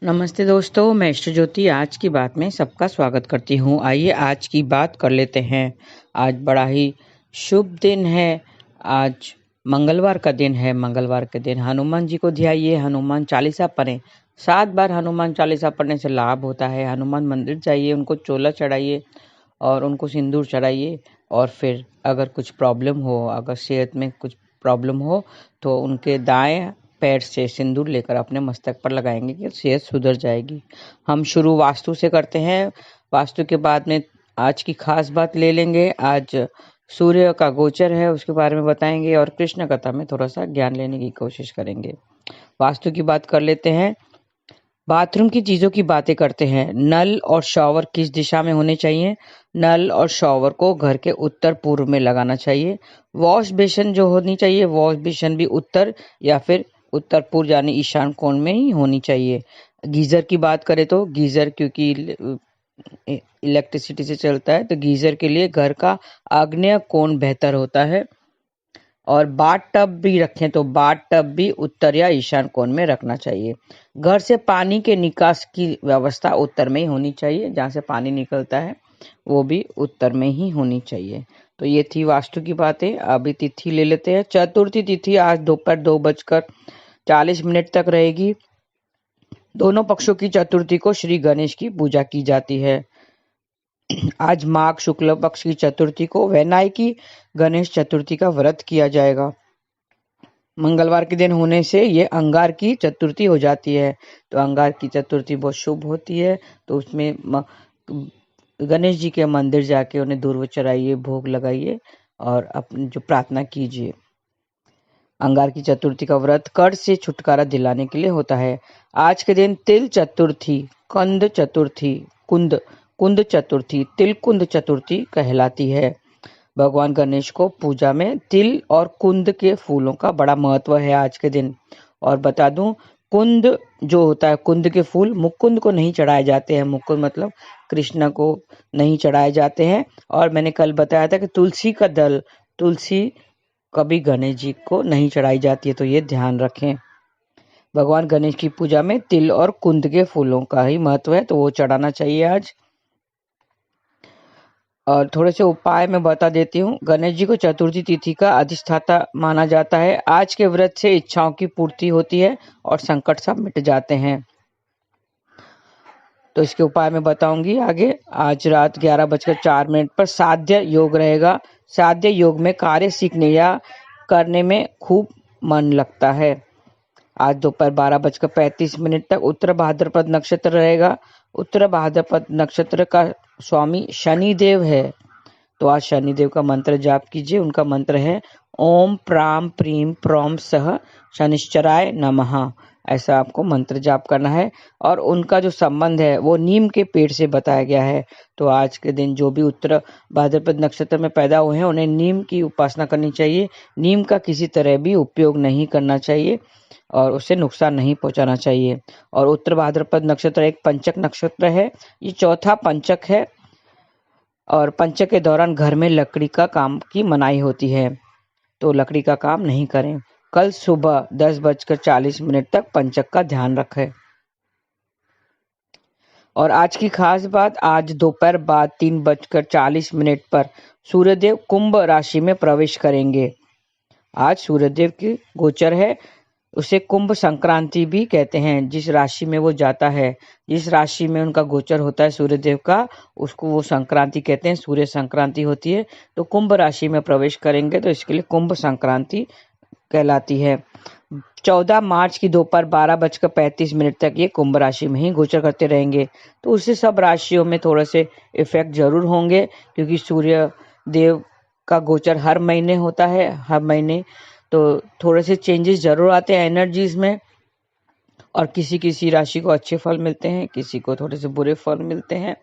नमस्ते दोस्तों, मैं इष्ट ज्योति आज की बात में सबका स्वागत करती हूँ। आइए आज की बात कर लेते हैं। आज बड़ा ही शुभ दिन है। आज मंगलवार का दिन है। मंगलवार के दिन हनुमान जी को ध्याइए, हनुमान चालीसा पढ़ें। 7 बार हनुमान चालीसा पढ़ने से लाभ होता है। हनुमान मंदिर जाइए, उनको चोला चढ़ाइए और उनको सिंदूर चढ़ाइए। और फिर अगर कुछ प्रॉब्लम हो, अगर सेहत में कुछ प्रॉब्लम हो तो उनके दाएं पैर से सिंदूर लेकर अपने मस्तक पर लगाएंगे कि सेहत सुधर जाएगी। हम शुरू वास्तु से करते हैं। वास्तु के बाद में आज की खास बात ले लेंगे। आज सूर्य का गोचर है, उसके बारे में बताएंगे और कृष्ण कथा में थोड़ा सा ज्ञान लेने की कोशिश करेंगे। वास्तु की बात कर लेते हैं। बाथरूम की चीजों की बातें करते हैं। नल और शॉवर किस दिशा में होने चाहिए? नल और शॉवर को घर के उत्तर पूर्व में लगाना चाहिए। वॉश बेसिन जो होनी चाहिए, वॉश बेसिन भी उत्तर या फिर उत्तर पूर्व यानी ईशान कोण में ही होनी चाहिए। गीजर की बात करें तो गीजर क्योंकि इलेक्ट्रिसिटी से चलता है तो गीजर के लिए घर का आग्नेय कोण बेहतर होता है। और बाथ टब भी रखें तो बाथ टब भी उत्तर या ईशान कोण में रखना चाहिए। घर से पानी के निकास की व्यवस्था उत्तर में ही होनी चाहिए। जहाँ से पानी निकलता है वो भी उत्तर में ही होनी चाहिए। तो ये थी वास्तु की बातें। अभी तिथि ले लेते हैं। चतुर्थी तिथि आज दोपहर 2:40 तक रहेगी। दोनों पक्षों की चतुर्थी को श्री गणेश की पूजा की जाती है। आज माघ शुक्ल पक्ष की चतुर्थी को वैनायकी गणेश चतुर्थी का व्रत किया जाएगा। मंगलवार के दिन होने से ये अंगार की चतुर्थी हो जाती है। तो अंगार की चतुर्थी बहुत शुभ होती है। तो उसमें गणेश जी के मंदिर जाके उन्हें दूर्व चढ़ाइए, भोग लगाइए और अपनी जो प्रार्थना कीजिए। अंगार की चतुर्थी का व्रत कर्ज से छुटकारा दिलाने के लिए होता है। आज के दिन तिल चतुर्थी, कंद चतुर्थी, कुंद चतुर्थी, तिलकुंद चतुर्थी कहलाती है। भगवान गणेश को पूजा में तिल और कुंद के फूलों का बड़ा महत्व है आज के दिन। और बता दूं, कुंद जो होता है, कुंद के फूल मुकुंद को नहीं चढ़ाए जाते हैं। मुकुंद मतलब कृष्ण को नहीं चढ़ाए जाते हैं। और मैंने कल बताया था कि तुलसी का दल, तुलसी कभी गणेश जी को नहीं चढ़ाई जाती है, तो ये ध्यान रखें। भगवान गणेश की पूजा में तिल और कुंद के फूलों का ही महत्व है, तो वो चढ़ाना चाहिए आज। और थोड़े से उपाय मैं बता देती हूँ। गणेश जी को चतुर्थी तिथि का अधिष्ठाता माना जाता है। आज के व्रत से इच्छाओं की पूर्ति होती है और संकट सब मिट जाते हैं। तो इसके उपाय मैं बताऊंगी आगे। आज रात 11:04 पर साध्य योग रहेगा। साध्य योग में कार्य सीखने या करने में खूब मन लगता है। आज दोपहर 12:35 तक उत्तर भाद्रपद नक्षत्र रहेगा। उत्तर भाद्रपद नक्षत्र का स्वामी शनिदेव है। तो आज शनिदेव का मंत्र जाप कीजिए। उनका मंत्र है ओम प्राम प्रीम प्रोम सह शनिश्चराय नमः। ऐसा आपको मंत्र जाप करना है। और उनका जो संबंध है वो नीम के पेड़ से बताया गया है। तो आज के दिन जो भी उत्तर भाद्रपद नक्षत्र में पैदा हुए हैं उन्हें नीम की उपासना करनी चाहिए। नीम का किसी तरह भी उपयोग नहीं करना चाहिए और उसे नुकसान नहीं पहुंचाना चाहिए। और उत्तर भाद्रपद नक्षत्र एक पंचक नक्षत्र है। ये चौथा पंचक है और पंचक के दौरान घर में लकड़ी का काम की मनाही होती है, तो लकड़ी का काम नहीं करें। कल सुबह 10:40 तक पंचक का ध्यान रखें। और आज की खास बात, आज दोपहर बाद 3:40 पर सूर्यदेव कुंभ राशि में प्रवेश करेंगे। आज सूर्यदेव की गोचर है। उसे कुंभ संक्रांति भी कहते हैं। जिस राशि में वो जाता है, जिस राशि में उनका गोचर होता है सूर्यदेव का, उसको वो संक्रांति कहते हैं। सूर्य संक्रांति होती है। तो कुंभ राशि में प्रवेश करेंगे तो इसके लिए कुंभ संक्रांति कहलाती है। 14 मार्च की दोपहर 12:35 तक ये कुंभ राशि में ही गोचर करते रहेंगे। तो उससे सब राशियों में थोड़े से इफेक्ट जरूर होंगे, क्योंकि सूर्य देव का गोचर हर महीने होता है। हर महीने तो थोड़े से चेंजेस जरूर आते हैं एनर्जीज में। और किसी किसी राशि को अच्छे फल मिलते हैं, किसी को थोड़े से बुरे फल मिलते हैं।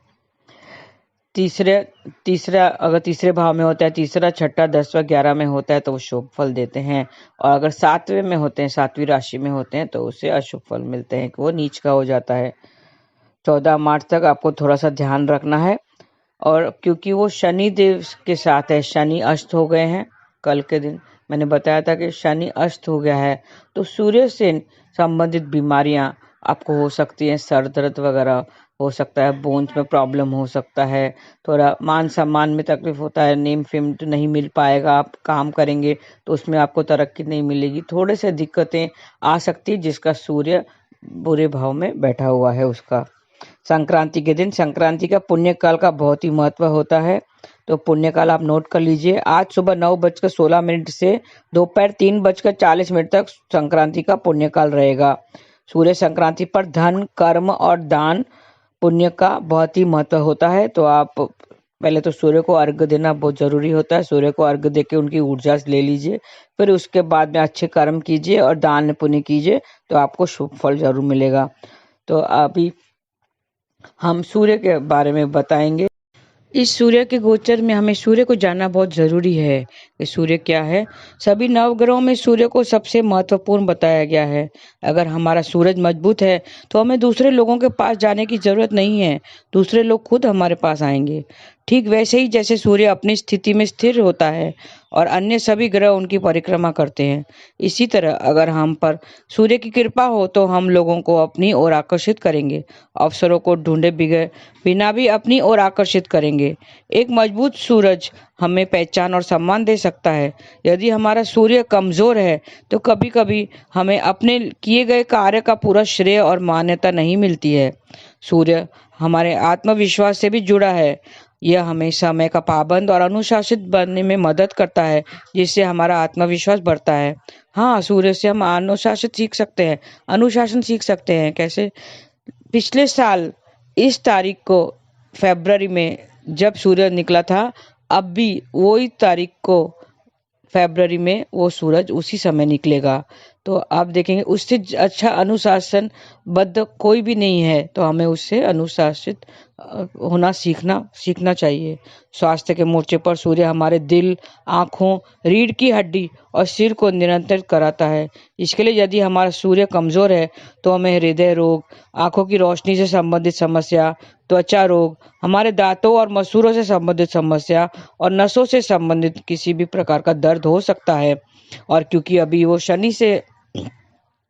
तीसरा अगर तीसरे भाव में होता है, तीसरा, छठा, 10वां, 11 में होता है तो वो शुभ फल देते हैं। और अगर 7वें में होते हैं, 7वीं राशि में होते हैं, तो उसे अशुभ फल मिलते हैं, वो नीच का हो जाता है। 14 मार्च तक आपको थोड़ा सा ध्यान रखना है। और क्योंकि वो शनि देव के साथ है, शनि अस्त हो गए हैं। कल के दिन मैंने बताया था कि शनि अस्त हो गया है, तो सूर्य से संबंधित बीमारियां आपको हो सकती है सर दर्द वगैरह हो सकता है, बोन्स में प्रॉब्लम हो सकता है, थोड़ा मान सम्मान में तकलीफ होता है, नेम फेम नहीं मिल पाएगा, आप काम करेंगे तो उसमें आपको तरक्की नहीं मिलेगी, थोड़े से दिक्कतें आ सकती है जिसका सूर्य बुरे भाव में बैठा हुआ है उसका। संक्रांति के दिन, संक्रांति का पुण्य काल का बहुत ही महत्व होता है, तो पुण्य काल आप नोट कर लीजिए। आज सुबह 9:16 से दोपहर 3:40 तक संक्रांति का पुण्य काल रहेगा। सूर्य संक्रांति पर धन, कर्म और दान पुण्य का बहुत ही महत्व होता है। तो आप पहले तो सूर्य को अर्घ्य देना बहुत जरूरी होता है, सूर्य को अर्घ्य देके उनकी ऊर्जा ले लीजिए, फिर उसके बाद में अच्छे कर्म कीजिए और दान पुण्य कीजिए, तो आपको शुभ फल जरूर मिलेगा। तो अभी हम सूर्य के बारे में बताएंगे। इस सूर्य के गोचर में हमें सूर्य को जानना बहुत जरूरी है कि सूर्य क्या है। सभी नवग्रहों में सूर्य को सबसे महत्वपूर्ण बताया गया है। अगर हमारा सूरज मजबूत है तो हमें दूसरे लोगों के पास जाने की जरूरत नहीं है, दूसरे लोग खुद हमारे पास आएंगे। ठीक वैसे ही जैसे सूर्य अपनी स्थिति में स्थिर होता है और अन्य सभी ग्रह उनकी परिक्रमा करते हैं, इसी तरह अगर हम पर सूर्य की कृपा हो तो हम लोगों को अपनी ओर आकर्षित करेंगे, अवसरों को ढूंढे बिना भी अपनी ओर आकर्षित करेंगे। एक मजबूत सूरज हमें पहचान और सम्मान दे सकता है। यदि हमारा सूर्य कमजोर है तो कभी कभी हमें अपने किए गए कार्य का पूरा श्रेय और मान्यता नहीं मिलती है। सूर्य हमारे आत्मविश्वास से भी जुड़ा है। यह हमें समय का पाबंद और अनुशासित बनने में मदद करता है, जिससे हमारा आत्मविश्वास बढ़ता है। हाँ, सूर्य से हम अनुशासित सीख सकते हैं, अनुशासन सीख सकते हैं। कैसे? पिछले साल इस तारीख को फरवरी में जब सूर्य निकला था, अब भी वही तारीख को फरवरी में वो सूरज उसी समय निकलेगा। तो आप देखेंगे उससे अच्छा अनुशासन बद्ध कोई भी नहीं है, तो हमें उससे अनुशासित होना सीखना चाहिए। स्वास्थ्य के मोर्चे पर सूर्य हमारे दिल, आँखों, रीढ़ की हड्डी और सिर को नियंत्रित कराता है। इसके लिए यदि हमारा सूर्य कमजोर है तो हमें हृदय रोग, आँखों की रोशनी से संबंधित समस्या, त्वचा रोग, हमारे दांतों और मसूड़ों से संबंधित समस्या और नसों से संबंधित किसी भी प्रकार का दर्द हो सकता है। और क्योंकि अभी वो शनि से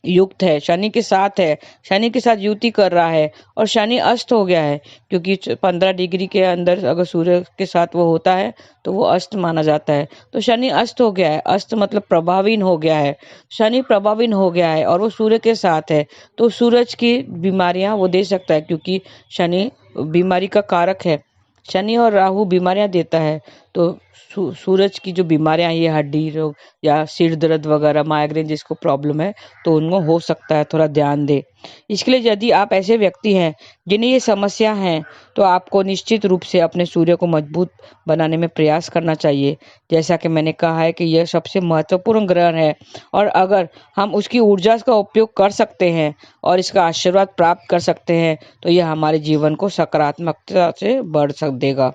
युक्त है, शनि के साथ है, शनि के साथ युति कर रहा है और शनि अस्त हो गया है, क्योंकि 15 डिग्री के अंदर अगर सूर्य के साथ वो होता है तो वो अस्त माना जाता है। तो शनि अस्त हो गया है, अस्त मतलब प्रभावीन हो गया है, शनि प्रभावीन हो गया है और वो सूर्य के साथ है, तो सूरज की बीमारियां वो दे सकता है, क्योंकि शनि बीमारी का कारक है। शनि और राहु बीमारियां देता है, तो सूरज की जो बीमारियां, ये हड्डी रोग या सिर दर्द वगैरह, माइग्रेन जिसको प्रॉब्लम है, तो उनको हो सकता है, थोड़ा ध्यान दे। इसके लिए यदि आप ऐसे व्यक्ति हैं जिन्हें ये समस्या है, तो आपको निश्चित रूप से अपने सूर्य को मजबूत बनाने में प्रयास करना चाहिए। जैसा कि मैंने कहा है कि यह सबसे महत्वपूर्ण ग्रह है, और अगर हम उसकी ऊर्जा का उपयोग कर सकते हैं और इसका आशीर्वाद प्राप्त कर सकते हैं, तो यह हमारे जीवन को सकारात्मकता से बढ़ देगा।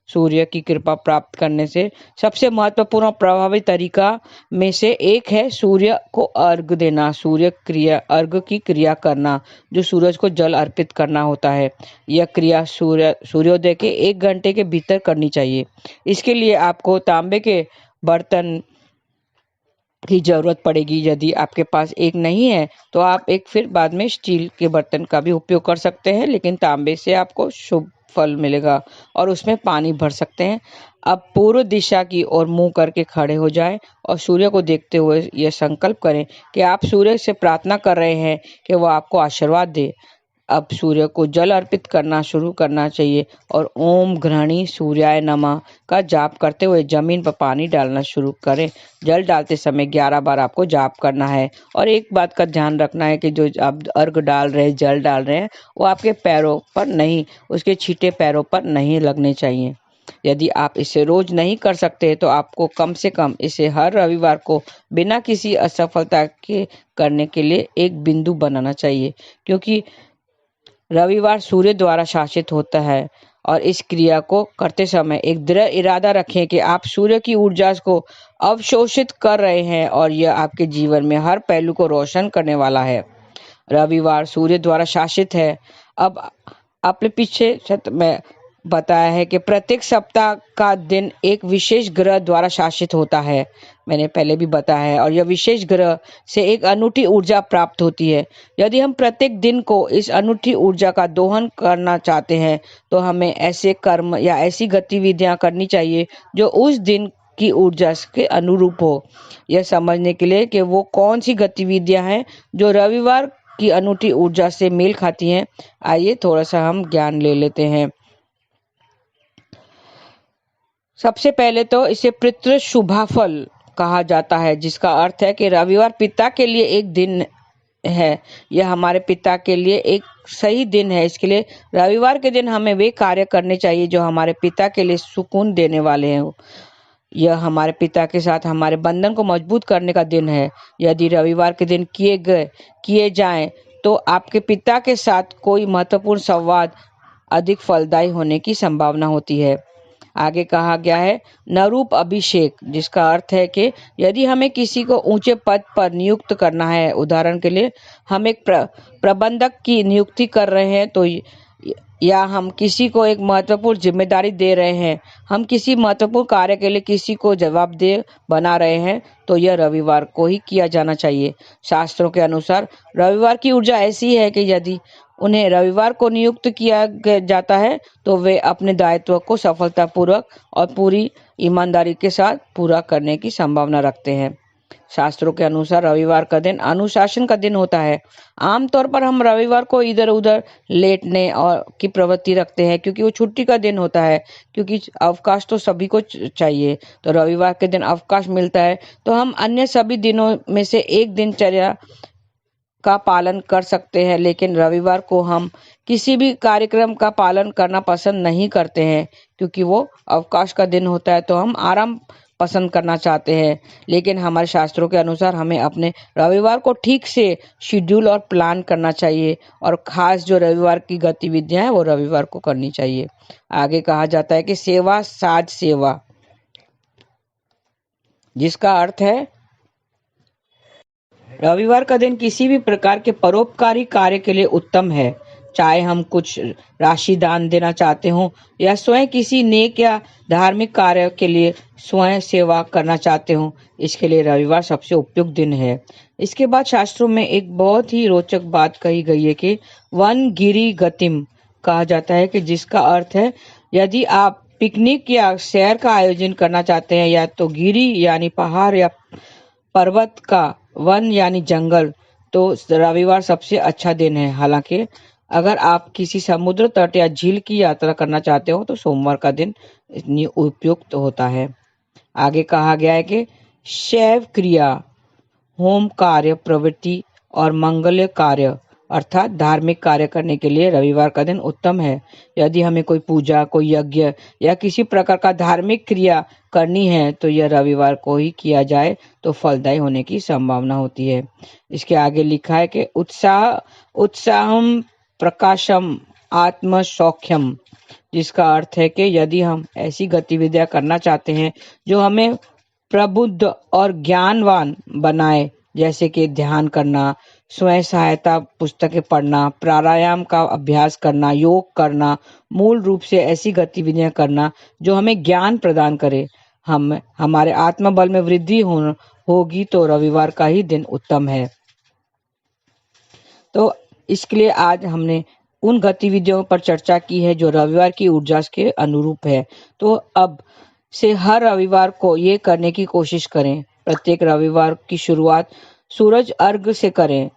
सूर्य की कृपा प्राप्त करने से सबसे महत्वपूर्ण प्रभावी तरीका में से एक है सूर्य को अर्घ देना, सूर्य क्रिया, अर्घ की क्रिया करना, जो सूरज को जल अर्पित करना होता है। यह क्रिया सूर्योदय के 1 घंटे के भीतर करनी चाहिए। इसके लिए आपको तांबे के बर्तन की जरूरत पड़ेगी। यदि आपके पास एक नहीं है तो आप एक फिर बाद में स्टील के बर्तन का भी उपयोग कर सकते हैं, लेकिन तांबे से आपको शुभ फल मिलेगा और उसमें पानी भर सकते हैं। अब पूर्व दिशा की ओर मुंह करके खड़े हो जाएं और सूर्य को देखते हुए यह संकल्प करें कि आप सूर्य से प्रार्थना कर रहे हैं कि वह आपको आशीर्वाद दे। अब सूर्य को जल अर्पित करना शुरू करना चाहिए और ओम ग्रहणी सूर्याय नमः का जाप करते हुए जमीन पर पानी डालना शुरू करें। जल डालते समय 11 बार आपको जाप करना है। और एक बात का ध्यान रखना है कि जो आप अर्घ डाल रहे हैं, जल डाल रहे हैं, वो आपके पैरों पर नहीं, उसके छींटे पैरों पर नहीं लगने चाहिए। यदि आप इसे रोज नहीं कर सकते तो आपको कम से कम इसे हर रविवार को बिना किसी असफलता के करने के लिए एक बिंदु बनाना चाहिए, क्योंकि रविवार सूर्य द्वारा शासित होता है। और इस क्रिया को करते समय एक दृढ़ इरादा रखें कि आप सूर्य की ऊर्जा को अवशोषित कर रहे हैं और यह आपके जीवन में हर पहलू को रोशन करने वाला है। रविवार सूर्य द्वारा शासित है। अब अपने पीछे में बताया है कि प्रत्येक सप्ताह का दिन एक विशेष ग्रह द्वारा शासित होता है। मैंने पहले भी बताया है, और यह विशेष ग्रह से एक अनूठी ऊर्जा प्राप्त होती है। यदि हम प्रत्येक दिन को इस अनूठी ऊर्जा का दोहन करना चाहते हैं तो हमें ऐसे कर्म या ऐसी गतिविधियां करनी चाहिए जो उस दिन की ऊर्जा के अनुरूप हो। यह समझने के लिए कि वो कौन सी गतिविधियां हैं जो रविवार की अनूठी ऊर्जा से मेल खाती हैं, आइए थोड़ा सा हम ज्ञान ले लेते हैं। सबसे पहले तो इसे पितृ शुभाफल कहा जाता है, जिसका अर्थ है कि रविवार पिता के लिए एक दिन है। यह हमारे पिता के लिए एक सही दिन है। इसके लिए रविवार के दिन हमें वे कार्य करने चाहिए जो हमारे पिता के लिए सुकून देने वाले हैं। यह हमारे पिता के साथ हमारे बंधन को मजबूत करने का दिन है। यदि रविवार के दिन किए जाएं तो आपके पिता के साथ कोई महत्वपूर्ण संवाद अधिक फलदायी होने की संभावना होती है। आगे कहा गया है नरूप अभिषेक, जिसका अर्थ है कि यदि हमें किसी को ऊंचे पद पर नियुक्त करना है, उदाहरण के लिए हम एक प्रबंधक की नियुक्ति कर रहे हैं, तो या हम किसी को एक महत्वपूर्ण जिम्मेदारी दे रहे हैं, हम किसी महत्वपूर्ण कार्य के लिए किसी को जवाबदेह बना रहे हैं, तो यह रविवार को ही किया जाना चाहिए। शास्त्रों के अनुसार रविवार की ऊर्जा ऐसी है कि यदि उन्हें रविवार को नियुक्त किया जाता है तो वे अपने दायित्व को सफलतापूर्वक और पूरी ईमानदारी के साथ पूरा करने की संभावना रखते हैं। शास्त्रों के अनुसार रविवार का दिन अनुशासन का दिन होता है। आमतौर पर हम रविवार को इधर उधर लेटने और की प्रवृत्ति रखते हैं क्योंकि वो छुट्टी का दिन होता है, क्योंकि अवकाश तो सभी को चाहिए। तो रविवार के दिन अवकाश मिलता है तो हम अन्य सभी दिनों में से एक दिनचर्या का पालन कर सकते हैं, लेकिन रविवार को हम किसी भी कार्यक्रम का पालन करना पसंद नहीं करते हैं क्योंकि वो अवकाश का दिन होता है, तो हम आराम पसंद करना चाहते हैं। लेकिन हमारे शास्त्रों के अनुसार हमें अपने रविवार को ठीक से शेड्यूल और प्लान करना चाहिए, और खास जो रविवार की गतिविधियां हैं वो रविवार को करनी चाहिए। आगे कहा जाता है कि सेवा साज सेवा, जिसका अर्थ है रविवार का दिन किसी भी प्रकार के परोपकारी कार्य के लिए उत्तम है, चाहे हम कुछ राशि दान देना चाहते हों या स्वयं किसी नेक या धार्मिक कार्य के लिए स्वयं सेवा करना चाहते हों। इसके लिए रविवार सबसे उपयुक्त दिन है। इसके बाद शास्त्रों में एक बहुत ही रोचक बात कही गई है कि वन गिरी गतिम कहा जाता है, कि जिसका अर्थ है यदि आप पिकनिक या सैर का आयोजन करना चाहते हैं, या तो गिरी यानी पहाड़ या पर्वत का, वन यानी जंगल, तो रविवार सबसे अच्छा दिन है। हालांकि अगर आप किसी समुद्र तट या झील की यात्रा करना चाहते हो तो सोमवार का दिन इतनी उपयुक्त होता है। आगे कहा गया है कि शैव क्रिया, होम कार्य प्रवृत्ति और मंगल कार्य अर्थात धार्मिक कार्य करने के लिए रविवार का दिन उत्तम है। यदि हमें कोई पूजा, कोई यज्ञ या किसी प्रकार का धार्मिक क्रिया करनी है तो यह रविवार को ही किया जाए तो फलदायी होने की संभावना होती है। इसके आगे लिखा है कि उत्साहम प्रकाशम आत्म सौख्यम, जिसका अर्थ है कि यदि हम ऐसी गतिविधियां करना चाहते हैं जो हमें प्रबुद्ध और ज्ञानवान बनाए, जैसे कि ध्यान करना, स्वयं सहायता पुस्तकें पढ़ना, प्राणायाम का अभ्यास करना, योग करना, मूल रूप से ऐसी गतिविधियां करना जो हमें ज्ञान प्रदान करे, हम हमारे आत्मबल में वृद्धि होगी, तो रविवार का ही दिन उत्तम है। तो इसके लिए आज हमने उन गतिविधियों पर चर्चा की है जो रविवार की ऊर्जा के अनुरूप है। तो अब से हर रविवार को ये करने की कोशिश करें। प्रत्येक रविवार की शुरुआत सूरज अर्घ से करें।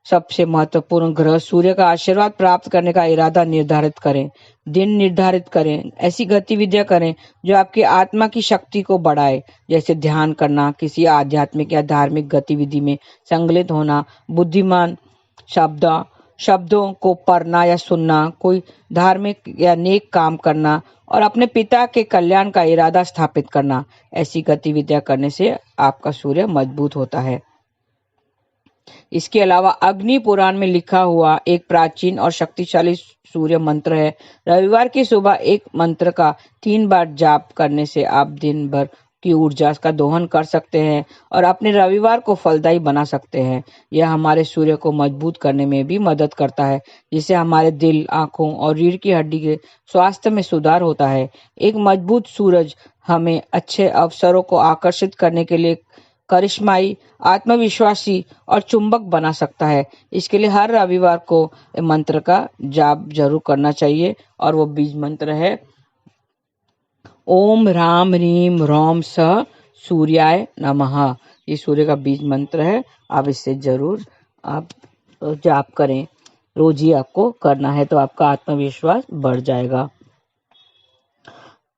सबसे महत्वपूर्ण ग्रह सूर्य का आशीर्वाद प्राप्त करने का इरादा निर्धारित करें। दिन निर्धारित करें। ऐसी गतिविधियां करें जो आपकी आत्मा की शक्ति को बढ़ाए, जैसे ध्यान करना, किसी आध्यात्मिक या धार्मिक गतिविधि में संलग्न होना, बुद्धिमान शब्दों को पढ़ना या सुनना, कोई धार्मिक या नेक काम करना और अपने पिता के कल्याण का इरादा स्थापित करना। ऐसी गतिविधियां करने से आपका सूर्य मजबूत होता है। इसके अलावा अग्नि पुराण में लिखा हुआ एक प्राचीन और शक्तिशाली सूर्य मंत्र है। रविवार की सुबह एक मंत्र का 3 बार जाप करने से आप दिन भर की ऊर्जा का दोहन कर सकते हैं और अपने रविवार को फलदायी बना सकते हैं। यह हमारे सूर्य को मजबूत करने में भी मदद करता है, जिससे हमारे दिल, आंखों और रीढ़ की हड्डी के स्वास्थ्य में सुधार होता है। एक मजबूत सूरज हमें अच्छे अवसरों को आकर्षित करने के लिए करिश्माई, आत्मविश्वासी और चुंबक बना सकता है। इसके लिए हर रविवार को मंत्र का जाप जरूर करना चाहिए और वो बीज मंत्र है ओम ह्रां ह्रीं ह्रौं सः सूर्याय नमः। ये सूर्य का बीज मंत्र है, आप इससे जरूर आप जाप करें। रोज ही आपको करना है, तो आपका आत्मविश्वास बढ़ जाएगा।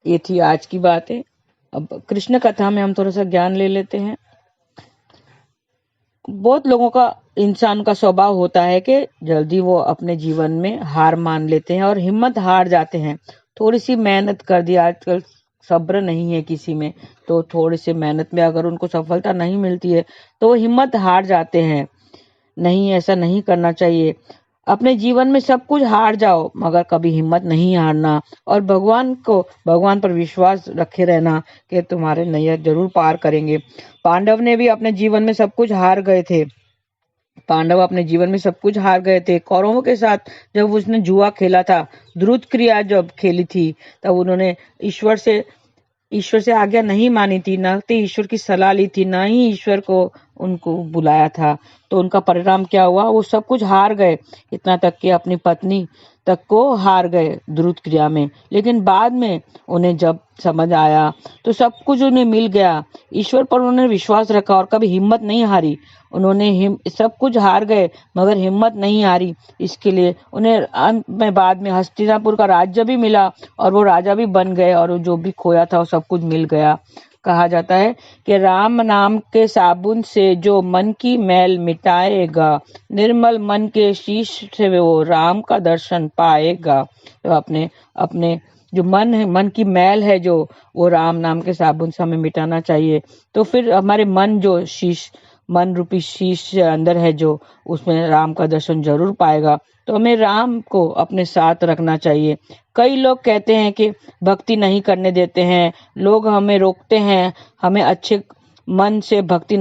ये थी आज की बातें। अब कृष्ण कथा में हम थोड़ा सा ज्ञान ले लेते हैं। बहुत लोगों का, इंसान का स्वभाव होता है कि जल्दी वो अपने जीवन में हार मान लेते हैं और हिम्मत हार जाते हैं। थोड़ी सी मेहनत कर दी, आजकल सब्र नहीं है किसी में, तो थोड़ी सी मेहनत में अगर उनको सफलता नहीं मिलती है तो वो हिम्मत हार जाते हैं। नहीं, ऐसा नहीं करना चाहिए। अपने जीवन में सब कुछ हार जाओ मगर कभी हिम्मत नहीं हारना और भगवान पर विश्वास रखे रहना कि तुम्हारे नैया जरूर पार करेंगे। पांडव ने भी अपने जीवन में सब कुछ हार गए थे। पांडव अपने जीवन में सब कुछ हार गए थे। कौरवों के साथ जब उसने जुआ खेला था, द्रुत क्रिया जब खेली थी, तब उन्होंने ईश्वर से आज्ञा नहीं मानी थी, न तो ईश्वर की सलाह ली थी, न ही ईश्वर को उनको बुलाया था। तो उनका परिणाम क्या हुआ? वो सब कुछ हार गए, इतना तक कि अपनी पत्नी तक को हार गए द्रुत क्रिया में। लेकिन बाद में उन्हें जब समझ आया तो सब कुछ उन्हें मिल गया। ईश्वर पर उन्होंने विश्वास रखा और कभी हिम्मत नहीं हारी। उन्होंने सब कुछ हार गए मगर हिम्मत नहीं हारी। इसके लिए उन्हें अंत में बाद में हस्तिनापुर का राज्य भी मिला और वो राजा भी बन गए और जो भी खोया था वो सब कुछ मिल गया। कहा जाता है कि राम नाम के साबुन से जो मन की मैल मिटाएगा, निर्मल मन के शीश से वो राम का दर्शन पाएगा। तो अपने अपने जो मन की मैल है, जो वो राम नाम के साबुन से हमें मिटाना चाहिए। तो फिर हमारे मन रूपी शीश अंदर है जो, उसमें राम का दर्शन जरूर पाएगा। तो हमें राम को अपने साथ रखना चाहिए। कई लोग कहते हैं कि भक्ति नहीं करने देते हैं, लोग हमें रोकते हैं, हम अच्छे मन से भक्ति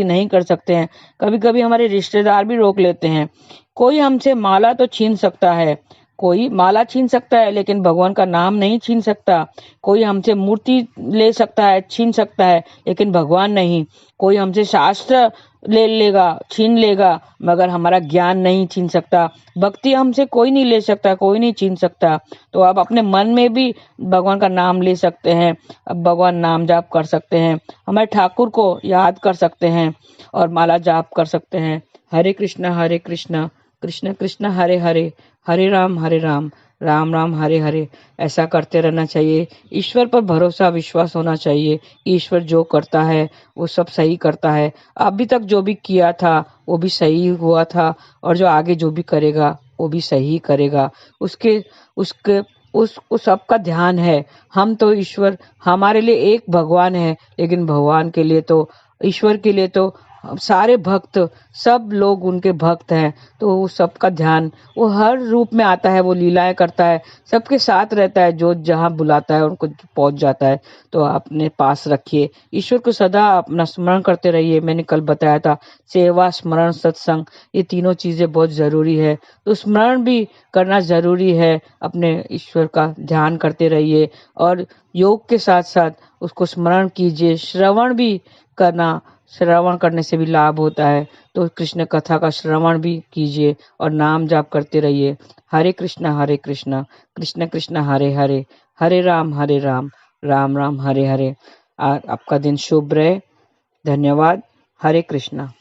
नहीं कर सकते हैं। कभी कभी हमारे रिश्तेदार भी रोक लेते हैं। कोई हमसे माला तो छीन सकता है, कोई माला छीन सकता है लेकिन भगवान का नाम नहीं छीन सकता। कोई हमसे मूर्ति ले सकता है, छीन सकता है, लेकिन भगवान नहीं। कोई हमसे शास्त्र ले लेगा, छीन लेगा, मगर हमारा ज्ञान नहीं छीन सकता। भक्ति हमसे कोई नहीं ले सकता, कोई नहीं छीन सकता। तो आप अपने मन में भी भगवान का नाम ले सकते हैं, अब भगवान नाम जाप कर सकते हैं, हमारे ठाकुर को याद कर सकते हैं और माला जाप कर सकते हैं। हरे कृष्णा कृष्ण कृष्ण हरे हरे, हरे राम राम राम हरे हरे। ऐसा करते रहना चाहिए। ईश्वर पर भरोसा विश्वास होना चाहिए कि ईश्वर जो करता है वो सब सही करता है। अभी तक जो भी किया था वो भी सही हुआ था और जो आगे जो भी करेगा वो भी सही करेगा। उसको सबका ध्यान है। हम तो ईश्वर, हमारे लिए एक भगवान है, लेकिन भगवान के लिए तो, ईश्वर के लिए तो सारे भक्त, सब लोग उनके भक्त हैं। तो वो सबका ध्यान, वो हर रूप में आता है, वो लीलाएं करता है, सबके साथ रहता है, जो जहां बुलाता है उनको पहुंच जाता है। तो अपने पास रखिए, ईश्वर को सदा अपना स्मरण करते रहिए। मैंने कल बताया था, सेवा, स्मरण, सत्संग, ये तीनों चीजें बहुत जरूरी है। तो स्मरण भी करना जरूरी है, अपने ईश्वर का ध्यान करते रहिए और योग के साथ साथ उसको स्मरण कीजिए। श्रवण करने से भी लाभ होता है। तो कृष्ण कथा का श्रवण भी कीजिए और नाम जाप करते रहिए। हरे कृष्णा कृष्ण कृष्ण हरे हरे, हरे राम राम राम हरे हरे। आपका दिन शुभ रहे। धन्यवाद। हरे कृष्णा।